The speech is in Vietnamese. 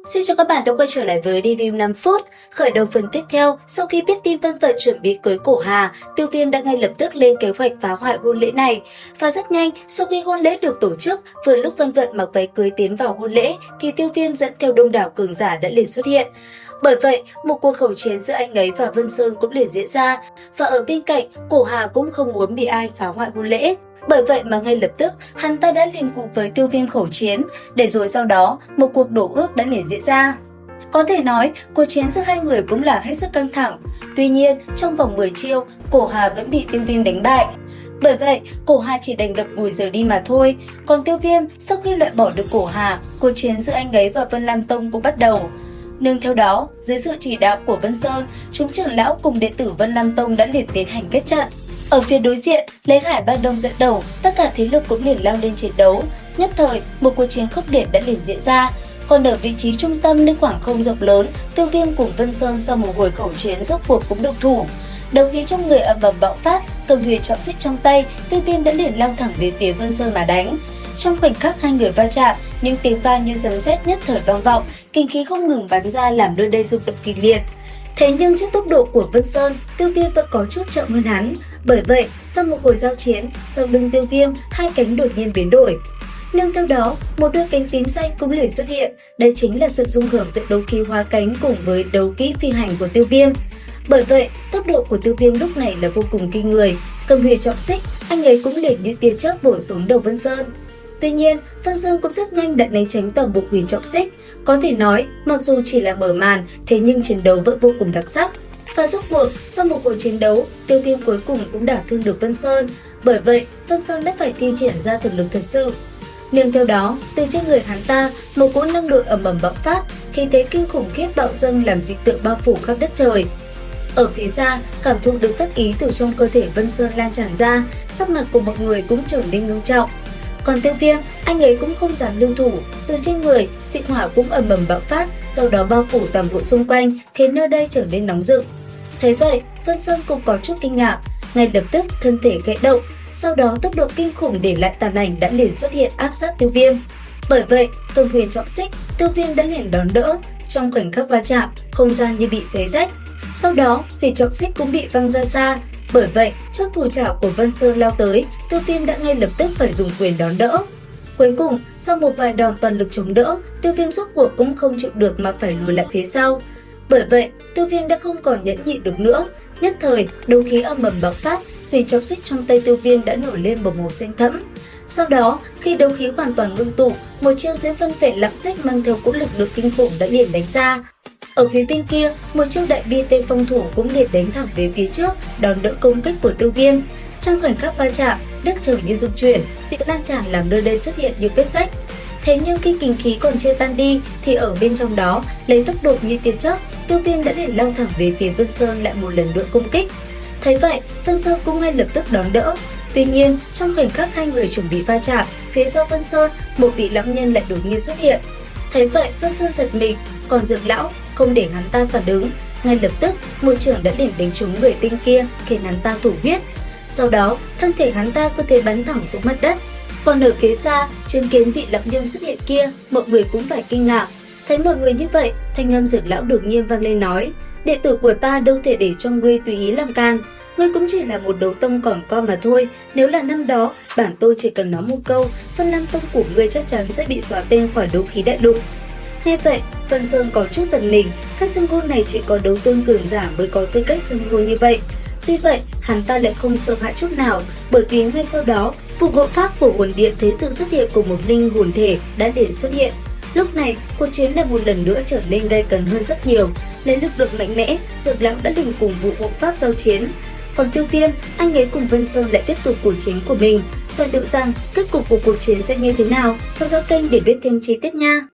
Xin chào các bạn đã quay trở lại với review 5 phút. Khởi đầu phần tiếp theo, sau khi biết tin Vân Vận chuẩn bị cưới Cổ Hà, Tiêu Viêm đã ngay lập tức lên kế hoạch phá hoại hôn lễ này. Và rất nhanh, sau khi hôn lễ được tổ chức, vừa lúc Vân Vận mặc váy cưới tiến vào hôn lễ, thì Tiêu Viêm dẫn theo đông đảo cường giả đã liền xuất hiện. Bởi vậy, một cuộc khẩu chiến giữa anh ấy và Vân Sơn cũng liền diễn ra. Và ở bên cạnh, Cổ Hà cũng không muốn bị ai phá hoại hôn lễ. Bởi vậy mà ngay lập tức, hắn ta đã liền cùng với Tiêu Viêm khẩu chiến, để rồi sau đó, một cuộc đổ ước đã liền diễn ra. Có thể nói, cuộc chiến giữa hai người cũng là hết sức căng thẳng. Tuy nhiên, trong vòng 10 chiêu, Cổ Hà vẫn bị Tiêu Viêm đánh bại. Bởi vậy, Cổ Hà chỉ đành gập gùi rời đi mà thôi. Còn Tiêu Viêm, sau khi loại bỏ được Cổ Hà, cuộc chiến giữa anh ấy và Vân Lam Tông cũng bắt đầu. Nương theo đó, dưới sự chỉ đạo của Vân Sơn, chúng trưởng lão cùng đệ tử Vân Lam Tông đã liền tiến hành kết trận. Ở phía đối diện, lấy Hải Ba Đông dẫn đầu, tất cả thế lực cũng liền lao lên chiến đấu. Nhất thời, một cuộc chiến khốc liệt đã liền diễn ra. Còn ở vị trí trung tâm nơi khoảng không rộng lớn, Tiêu Viêm cùng Vân Sơn sau một hồi khẩu chiến rốt cuộc cũng động thủ. Đấu khí trong người ầm ầm bạo phát, cầm huyền trọng xích trong tay, Tiêu Viêm đã liền lao thẳng về phía Vân Sơn mà đánh. Trong khoảnh khắc hai người va chạm, những tiếng vang như sấm sét nhất thời vang vọng, kinh khí không ngừng bắn ra làm nơi đây rung động kịch liệt. Thế nhưng trước tốc độ của Vân Sơn, Tiêu Viêm vẫn có chút chậm hơn hắn. Bởi vậy, sau một hồi giao chiến, sau lưng Tiêu Viêm, hai cánh đột nhiên biến đổi. Nương theo đó, một đôi cánh tím xanh cũng liền xuất hiện. Đây chính là sự dung hợp giữa đấu khí hóa cánh cùng với đấu kỹ phi hành của Tiêu Viêm. Bởi vậy, tốc độ của Tiêu Viêm lúc này là vô cùng kinh người. Cầm huyền trọng xích, anh ấy cũng liền như tia chớp bổ xuống đầu Vân Sơn. Tuy nhiên, Vân Sơn cũng rất nhanh đã né tránh toàn bộ huyền trọng xích. Có thể nói, mặc dù chỉ là mở màn, thế nhưng chiến đấu vẫn vô cùng đặc sắc. Và rốt cuộc, sau một cuộc chiến đấu, Tiêu Viêm cuối cùng cũng đả thương được Vân Sơn. Bởi vậy, Vân Sơn đã phải thi triển ra thực lực thật sự. Nương theo đó, từ trên người hắn ta, một cỗ năng lượng ầm ầm bạo phát, khí thế kinh khủng khiếp bạo dâng làm dị tượng bao phủ khắp đất trời. Ở phía xa, cảm thụ được sát ý từ trong cơ thể Vân Sơn lan tràn ra, sắc mặt của mọi người cũng trở nên ngưng trọng. Còn Tiêu Viêm, anh ấy cũng không dám lưu thủ, từ trên người, dị hỏa cũng ầm ầm bạo phát, sau đó bao phủ toàn bộ xung quanh, khiến nơi đây trở nên nóng rực. Thấy vậy, Vân Sơn cũng có chút kinh ngạc, ngay lập tức thân thể khẽ động, sau đó tốc độ kinh khủng để lại tàn ảnh đã liền xuất hiện áp sát Tiêu Viêm. Bởi vậy, cầm huyền trọng xích, Tiêu Viêm đã liền đón đỡ, trong khoảnh khắc va chạm, không gian như bị xé rách. Sau đó, huyền trọng xích cũng bị văng ra xa. Bởi vậy, trước thủ trảo của Vân Sơn lao tới, Tiêu Viêm đã ngay lập tức phải dùng quyền đón đỡ. Cuối cùng, sau một vài đòn toàn lực chống đỡ, Tiêu Viêm rốt cuộc cũng không chịu được mà phải lùi lại phía sau. Bởi vậy, Tiêu Viêm đã không còn nhẫn nhịn được nữa. Nhất thời, đấu khí ầm ầm bạo phát, huyền trọng xích trong tay Tiêu Viêm đã nổi lên một màu xanh thẫm. Sau đó, khi đấu khí hoàn toàn ngưng tụ, một chiêu dưới phân vệ lặng xích mang theo cỗ lực lượng kinh khủng đã liền đánh ra. Ở phía bên kia, một chiêu đại bi tê phong thủ cũng liền đánh thẳng về phía trước, đón đỡ công kích của Tiêu Viêm. Trong khoảnh khắc va chạm, đất trời như rung chuyển, dị lan tràn làm nơi đây xuất hiện những vết rách. Thế nhưng khi kinh khí còn chưa tan đi, thì ở bên trong đó, lấy tốc độ như tia chớp, Tiêu Viêm đã liền lao thẳng về phía Vân Sơn lại một lần nữa công kích. Thấy vậy, Vân Sơn cũng ngay lập tức đón đỡ. Tuy nhiên, trong khoảnh khắc hai người chuẩn bị va chạm, phía sau Vân Sơn, một vị lão nhân lại đột nhiên xuất hiện. Thấy vậy, Vân Sơn giật mình, còn Dược lão không để hắn ta phản ứng, ngay lập tức một chưởng đã liền đánh trúng người tinh kia, khiến hắn ta thổ huyết. Sau đó, thân thể hắn ta có thể bắn thẳng xuống mặt đất. Còn ở phía xa, chứng kiến vị lão nhân xuất hiện kia, mọi người cũng phải kinh ngạc. Thấy mọi người như vậy, thanh âm Dược lão đột nhiên vang lên nói: "Đệ tử của ta đâu thể để cho ngươi tùy ý làm can. Ngươi cũng chỉ là một đấu tông còn con mà thôi. Nếu là năm đó, bản tôi chỉ cần nói một câu, Vân Lam Tông của ngươi chắc chắn sẽ bị xóa tên khỏi đấu khí đại lục." Nghe vậy, Vân Sơn có chút giật mình, các xưng hô này chỉ có đấu tôn cường giả mới có tư cách xưng hô như vậy. Tuy vậy, hắn ta lại không sợ hãi chút nào, bởi vì ngay sau đó, phù hộ pháp của hồn điện thấy sự xuất hiện của một linh hồn thể đã liền xuất hiện. Lúc này, cuộc chiến lại một lần nữa trở nên gay cấn hơn rất nhiều. Lấy lực lượng mạnh mẽ, Dược lão đã liền cùng vụ hộ pháp giao chiến. Còn Tiêu Viêm, anh ấy cùng Vân Sơn lại tiếp tục cuộc chiến của mình. Và liệu rằng kết cục của cuộc chiến sẽ như thế nào? Theo dõi kênh để biết thêm chi tiết nha!